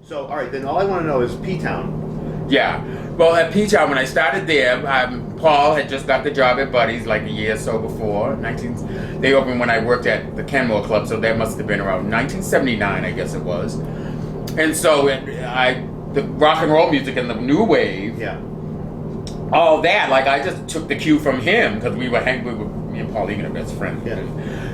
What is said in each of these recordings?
So, all right, then all I want to know is Ptown. Yeah. Well, at Ptown, when I started there, Paul had just got the job at Buddy's like a year or so before. They opened when I worked at the Kenmore Club, so that must have been around 1979, I guess it was. And so the rock and roll music and the new wave, all that, like I just took the cue from him because me and Paul even are best friends. Yeah.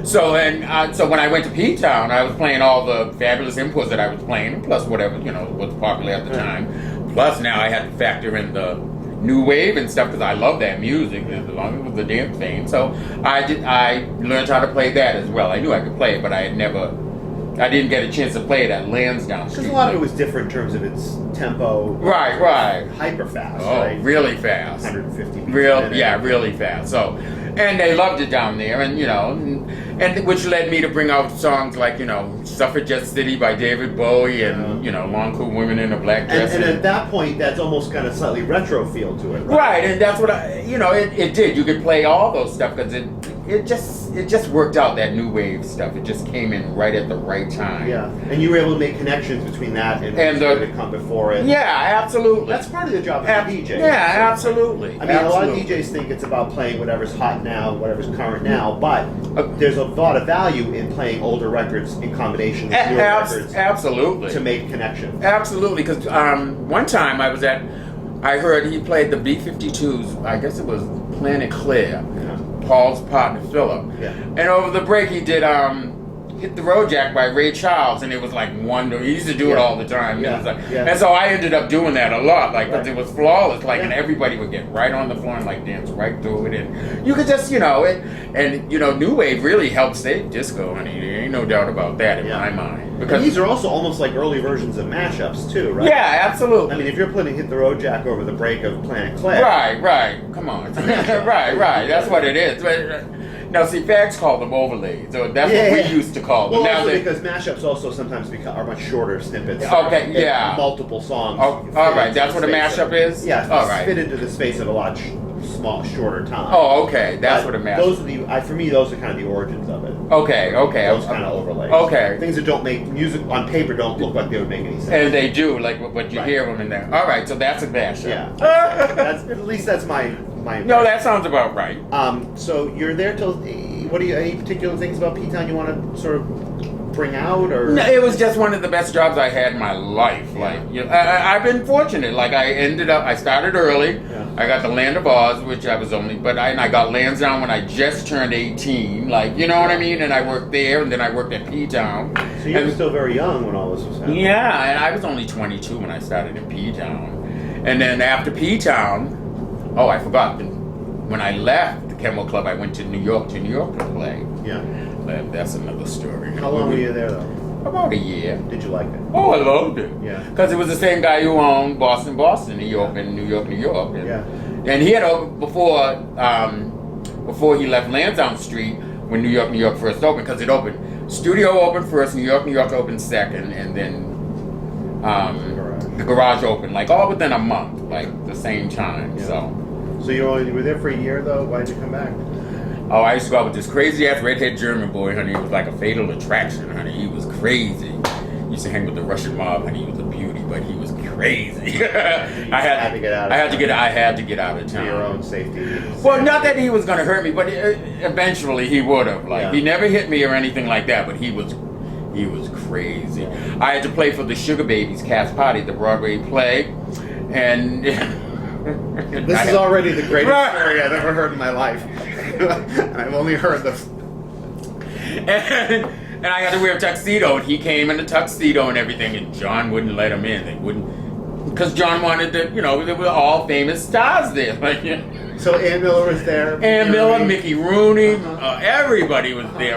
So when I went to Ptown, I was playing all the fabulous inputs that I was playing, plus whatever was popular at the time. Plus now I had to factor in the new wave and stuff because I love that music as long as it was the damn thing. So I learned how to play that as well. I knew I could play it, but I didn't get a chance to play it at Lansdowne Street. Because a lot of it was different in terms of its tempo. Right. Hyper fast. Oh, right? really fast. 150 beats a minute. Really fast. So, and they loved it down there, and and which led me to bring out songs like Suffragette City by David Bowie and Long Cool Women in a Black Dress. And at that point, that's almost kind of slightly retro feel to it, right? Right, and that's what it did. You could play all those stuff because it just worked out, that new wave stuff. It just came in right at the right time. Yeah, and you were able to make connections between that and what had come before it. Yeah, absolutely. That's part of the job of a DJ. Yeah, absolutely. I mean, a lot of DJs think it's about playing whatever's hot now, whatever's current now, but there's a lot of value in playing older records in combination with newer records. Absolutely. To make connections. Absolutely, because one time I heard he played the B-52s, I guess it was Planet Clear, Paul's partner Philip. Yeah. And over the break he did Hit the Road Jack by Ray Charles, and it was like wonderful. He used to do it all the time. Yeah. It was like, and so I ended up doing that a lot, like, because it was flawless, like, and everybody would get right on the floor and like dance right through it, and you could just, new wave really helped save disco, honey. There ain't no doubt about that in my mind. Because these are also almost like early versions of mashups too, right? Yeah, absolutely. I mean, if you're putting Hit the Road Jack over the break of Planet Clay. Right. Come on. right. That's what it is. Now, see, Fags call them overlays. So that's what we used to call them. Well, now also because mashups also sometimes are much shorter snippets. Okay, Multiple songs. Oh, all right, that's what a mashup is? Yeah, all right. Fit into the space of a lot shorter time. Oh, okay, that's what a mashup is. For me, those are kind of the origins of it. Okay. Those kind of overlays. Okay. Things that don't make music on paper don't look like they would make any sense. And they do, like what you hear them in there. All right, so that's a mashup. Yeah. At least that's my No, that sounds about right. So you're there till. Any particular things about Ptown you want to sort of bring out, or? No, it was just one of the best jobs I had in my life. Yeah. Like, I've been fortunate. Like, I started early. Yeah. I got the Land of Oz, which I was only, I got Lansdowne when I just turned 18. Like, you know what I mean? And I worked there, and then I worked at Ptown. So you were still very young when all this was happening. Yeah, and I was only 22 when I started in Ptown. And then after Ptown, I forgot. When I left the Kenmore Club, I went to New York to play. Yeah. That's another story. How long were you there, though? About a year. Did you like it? Oh, I loved it. Yeah. Because it was the same guy who owned Boston. He opened New York. And, and he had opened before he left Lansdowne Street when New York first opened, because it opened. Studio opened first, New York opened second, and then the garage opened, like all within a month, like the same time. Yeah. So you were there for a year, though? Why did you come back? Oh, I used to go out with this crazy-ass redhead German boy, honey. It was like a fatal attraction, honey. He was crazy. He used to hang with the Russian mob, honey. He was a beauty, but he was crazy. I had to get out of town. For your own safety. Well, not that he was going to hurt me, but eventually he would have. Like, he never hit me or anything like that, but he was crazy. I had to play for the Sugarbabies Cast Party, the Broadway play, and... This is already the greatest story I've ever heard in my life. I've only heard the... And I had to wear a tuxedo, and he came in a tuxedo and everything, and John wouldn't let him in. They wouldn't... Because John wanted to, there were all famous stars there. Like, So Ann Miller was there? Ann Miller, Mickey Rooney, everybody was there.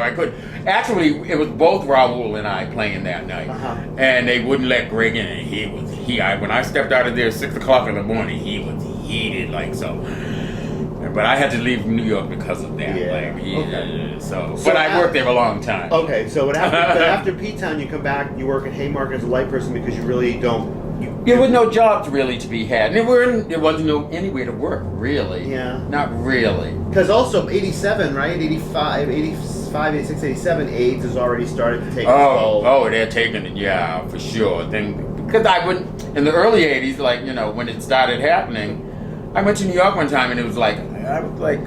Actually, it was both Raul and I playing that night, and they wouldn't let Greg in. And when I stepped out of there at 6 o'clock in the morning, he was heated, like so. But I had to leave New York because of that. But I worked there a long time. Okay, so after Ptown, you come back, you work at Haymarket as a light person because you really don't. There was no jobs really to be had. And there wasn't anywhere to work, really. Yeah. Not really. Because also 87, right? 85, 84. 85, 86, 87, AIDS has already started to take its toll. Oh, they're taking it, yeah, for sure. Because I wouldn't, in the early 80s, like, you know, when it started happening, I went to New York one time and it was like, I was like,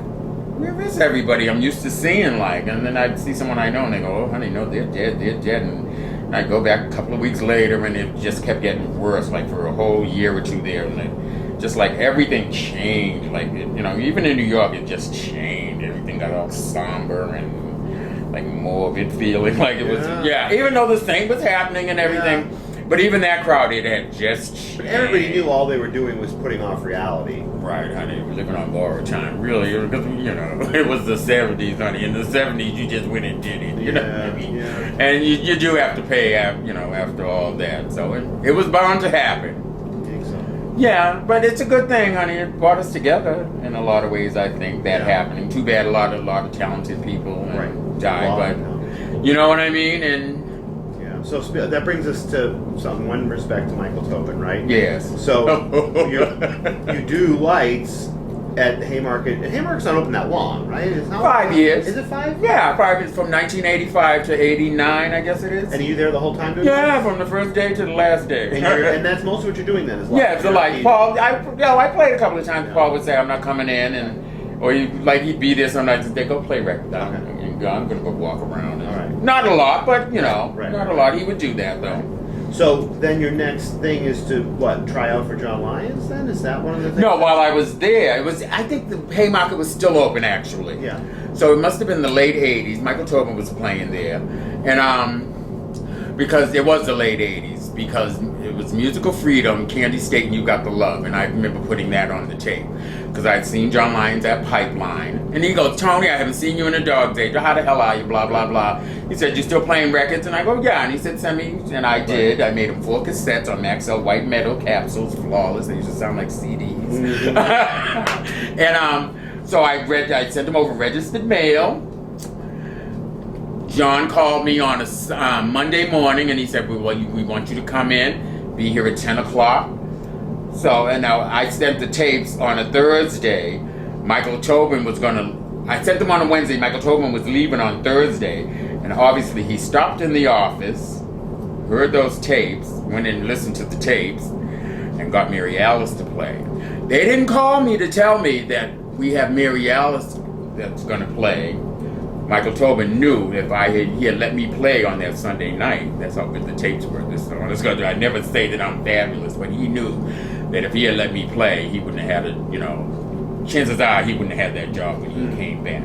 where is everybody I'm used to seeing, like? And then I'd see someone I know and they go, oh, honey, no, they're dead. And I'd go back a couple of weeks later and it just kept getting worse, like for a whole year or two there. And just like everything changed, like, you know, even in New York, it just changed. Everything got all somber and like morbid feeling, like it was, even though the same was happening and everything. But even that crowd, it had just changed. But everybody knew all they were doing was putting off reality. Right, honey. We're living on borrowed time. Really, because, you know, it was the 70s, honey. In the 70s, you just went and did it. You know what I mean? Yeah. And you do have to pay, you know, after all that. So it was bound to happen. I think so. Yeah, but it's a good thing, honey. It brought us together in a lot of ways, I think, that happening. Too bad a lot of talented people died, but you know what I mean? And so that brings us to one respect to Michael Tobin, right? Yes. So you do lights at Haymarket. And Haymarket's not open that long, right? It's not 5 years. Is it 5? Yeah, 5 years from 1985 to 89, I guess it is. And are you there the whole time doing lights? From the first day to the last day. And that's most of what you're doing then, is lights? Yeah, it's the lights. Paul, I played a couple of times. Paul would say, I'm not coming in, or he'd be there some nights and say, go play record. I'm going to go walk around. All right. Not a lot, but, you know, not a lot. He would do that, though. So then your next thing is to, try out for John Lyons then? Is that one of the things? No, while I was there, I think the Haymarket was still open, actually. Yeah. So it must have been the late 80s. Michael Tobin was playing there. And because it was the late 80s, because it was Musical Freedom, Candy State, and You Got the Love. And I remember putting that on the tape. Because I'd seen John Lyons at Pipeline. And he goes, Tony, I haven't seen you in a dog's age. How the hell are you? Blah, blah, blah. He said, you still playing records? And I go, yeah. And he said, send me. And I did. I made him 4 cassettes on Maxell white metal capsules, flawless. They used to sound like CDs. And so I sent him over registered mail. John called me on a Monday morning and he said, well, we want you to come in, be here at 10 o'clock. So, and now I sent the tapes on a Thursday. Michael Tobin was I sent them on a Wednesday. Michael Tobin was leaving on Thursday. And obviously he stopped in the office, heard those tapes, went in and listened to the tapes, and got Mary Alice to play. They didn't call me to tell me that we have Mary Alice that's going to play. Michael Tobin knew if he had let me play on that Sunday night. That's how good the tapes were. I never say that I'm fabulous, but he knew that if he had let me play, he wouldn't have had chances are he wouldn't have had that job when he came back.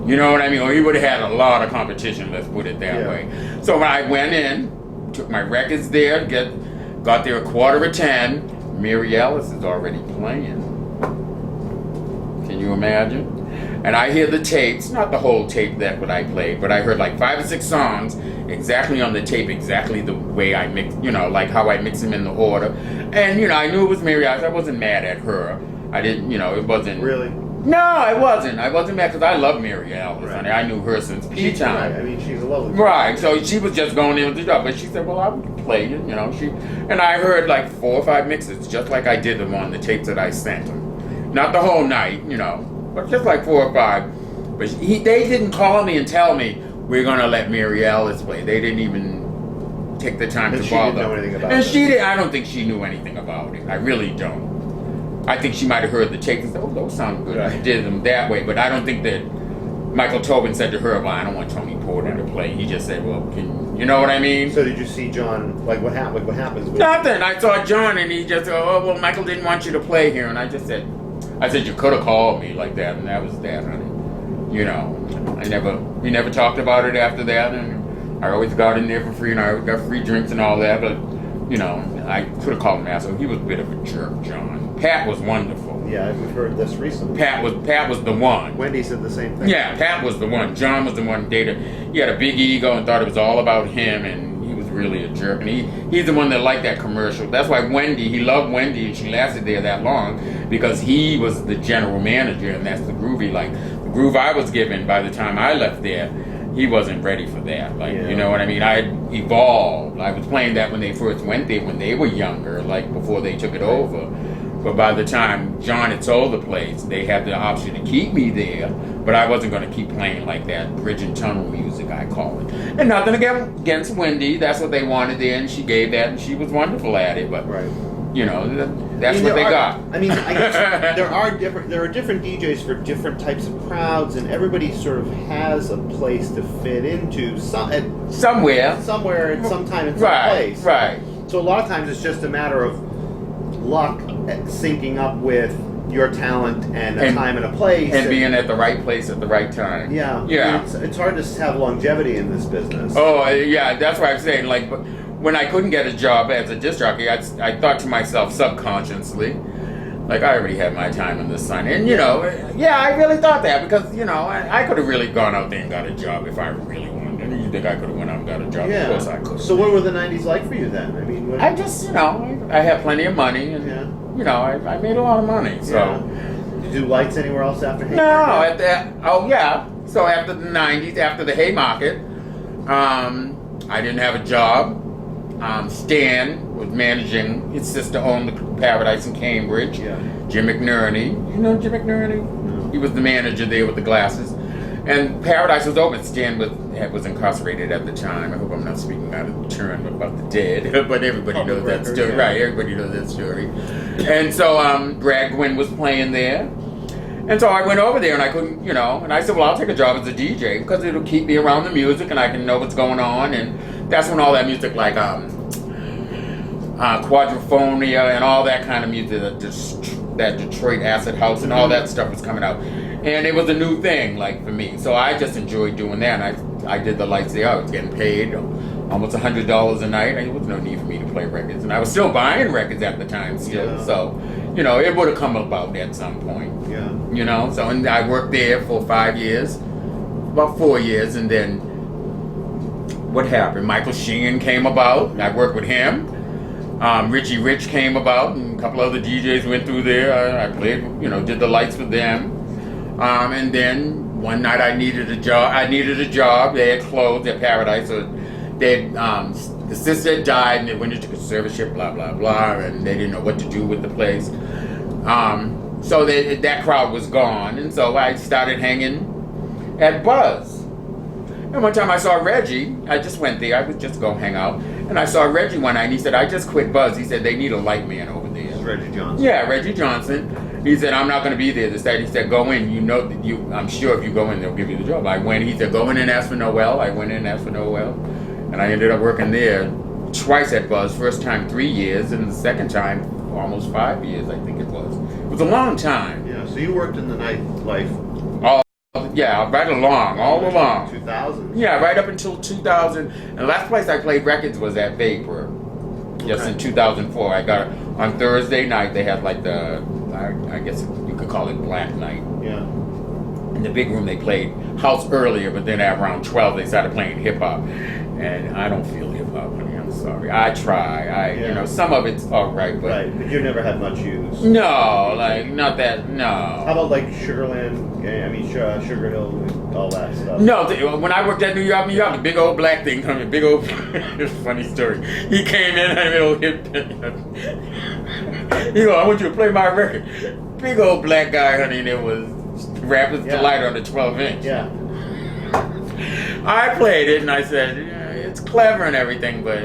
You know what I mean? Or he would have had a lot of competition, let's put it that way. So when I went in, took my records there, got there 9:45, Mary Alice is already playing. Can you imagine? And I hear the tapes, not the whole tape what I played, but I heard like 5 or 6 songs exactly on the tape, exactly the way I mix, like how I mix them in the order. And, I knew it was Mary Alice. I wasn't mad at her. I didn't, it wasn't. Really? No, I wasn't. I wasn't mad because I love Mary Alice. Right. I knew her since Ptown. Right. I mean, she's a lovely person. Right. So she was just going in with the job. But she said, well, I would play it, And I heard like 4 or 5 mixes, just like I did them on the tapes that I sent them. Not the whole night, but just like 4 or 5. But they didn't call me and tell me, we're going to let Mary Alice play. They didn't even take the time to bother. She didn't know anything about it. And she did. I don't think she knew anything about it. I really don't. I think she might have heard the tapes and said, oh, those sound good. Right. I did them that way. But I don't think that Michael Tobin said to her, well, I don't want Tony Porter to play. He just said, well, you know what I mean? So did you see John, what happens? Nothing. I saw John and he just said, oh, well, Michael didn't want you to play here. And I said, you could have called me like that. And that was that, honey. We never talked about it after that. And I always got in there for free and I got free drinks and all that. But, I could have called him an asshole. He was a bit of a jerk, John. Pat was wonderful. Yeah, we've heard this recently. Pat was the one. Wendy said the same thing. Yeah, Pat was the one. John was the one dated. He had a big ego and thought it was all about him, and he was really a jerk. And he's the one that liked that commercial. That's why he loved Wendy, and she lasted there that long because he was the general manager, and that's the groove he liked. The groove I was given by the time I left there, he wasn't ready for that. You know what I mean? I had evolved. I was playing that when they first went there, when they were younger, before they took it over. But by the time John had sold the place, they had the option to keep me there, but I wasn't going to keep playing like that bridge and tunnel music, I call it. And nothing against Wendy, that's what they wanted there, and she gave that, and she was wonderful at it. But Right. you know, that's what they got. I mean, I guess there are different DJs for different types of crowds, and everybody sort of has a place to fit into somewhere at some time in some place. Right. So a lot of times it's just a matter of luck syncing up with your talent and a time and a place, and being at the right place at the right time. Yeah. Yeah. I mean, it's hard to have longevity in this business. Oh yeah, that's what I'm saying. Like, when I couldn't get a job as a disc jockey, I thought to myself subconsciously, like, I already had my time in the sun. And, you know, yeah, I really thought that because, you know, I could have really gone out there and got a job if I really wanted. And you think I could have went out and got a job? Yeah. Of course I could. So what were the 90s like for you then? I mean, I just, you know, I had plenty of money and, you know, I made a lot of money. So. Yeah. Did you do lights anywhere else after No, Haymarket? So after the 90s, after the Haymarket, I didn't have a job. Stan was managing, his sister owned the Paradise in Cambridge. Yeah. Jim McNerney, you know Jim McNerney? No. He was the manager there with the glasses. And Paradise was open. Stan was incarcerated at the time. I hope I'm not speaking out of turn about the dead, but everybody knows that story. Yeah. Right, everybody knows that story. And so Brad Gwynn was playing there. And so I went over there and I couldn't, you know, and I said, well, I'll take a job as a DJ because it'll keep me around the music and I can know what's going on. And that's when all that music like Quadrophonia and all that kind of music, that Detroit Acid House and all that stuff was coming out. And it was a new thing, like, for me. So I just enjoyed doing that. And I did the lights there. I was getting paid almost $100 a night. There was no need for me to play records. And I was still buying records at the time still. Yeah. So, you know, it would have come about at some point. Yeah. You know, so and I worked there for 5 years, about 4 years, and then what happened? Michael Sheehan came about. I worked with him. Richie RIch came about, and a couple other DJs went through there. I played, you know, did the lights for them. And then one night I needed a job. They had closed at Paradise, so the sister had died, and they went into conservatorship, blah blah blah, and they didn't know what to do with the place. So that crowd was gone, and so I started hanging at Buzz. And one time I saw Reggie. I just went there. I would just go hang out. And I saw Reggie one night, and he said, I just quit Buzz. He said, they need a light man over there. This is Reggie Johnson. Yeah, Reggie Johnson. He said, I'm not going to be there this day. He said, go in. You know, I'm sure if you go in, they'll give you the job. I went. He said, go in and ask for Noel. I went in and asked for Noel. And I ended up working there twice at Buzz. First time 3 years, and the second time almost 5 years, I think it was. It was a long time. Yeah, so you worked in the nightlife. Yeah, right along, all along. 2000. Yeah, right up until 2000. And the last place I played records was at Vapor. Just in 2004. I got on Thursday night. They had like I guess you could call it Black Night. Yeah. In the big room, they played house earlier, but then at around 12 they started playing hip hop. And I don't feel hip hop, honey. I'm sorry. I try. You know, some of it's all right, but but you never had much use. no, like not that. No. How about like Sugarland? I mean, Sugar Hill, and all that stuff. No, when I worked at New York, the big old black thing coming, big old, it's a funny story. He came in and it'll hit, you know, I want you to play my record. Big old black guy, honey, and it was Rappers Delight on the 12-inch. Yeah. I played it and I said, it's clever and everything, but,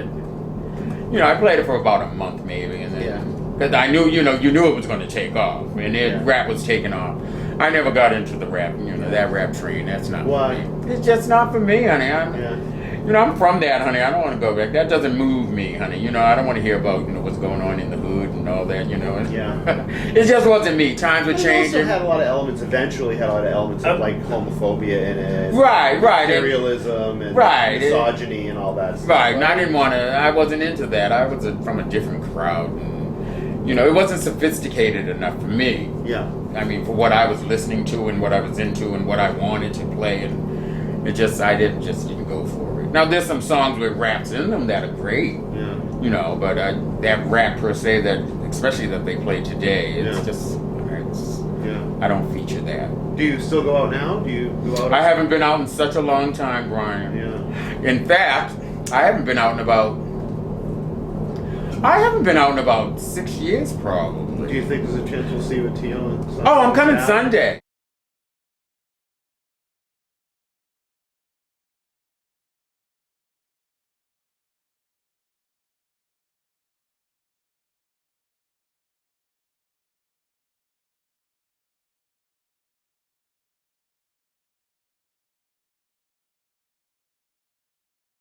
you know, I played it for about a month maybe, and then, because I knew, you knew it was going to take off, and rap was taking off. I never got into the rap, that rap train. That's not for me. It's just not for me, honey. I'm from that, honey. I don't want to go back. That doesn't move me, honey. I don't want to hear about, what's going on in the hood and all that, It just wasn't me. Times were changing. It also had a lot of elements, of like homophobia in it. Right. Imperialism and misogyny and all that stuff. Right, and I wasn't into that. I was from a different crowd. And, it wasn't sophisticated enough for me. Yeah. I mean, for what I was listening to and what I was into and what I wanted to play, and I didn't go for it. Now, there's some songs with raps in them that are great, but that rap per se, especially that they play today, I don't feature that. Do you still go out now? Do you go out? I haven't been out in such a long time, Brian. Yeah. In fact, I haven't been out in about I haven't been out in about 6 years, probably. Do you think there's a chance we'll see you at Tion? Oh, I'm coming Sunday.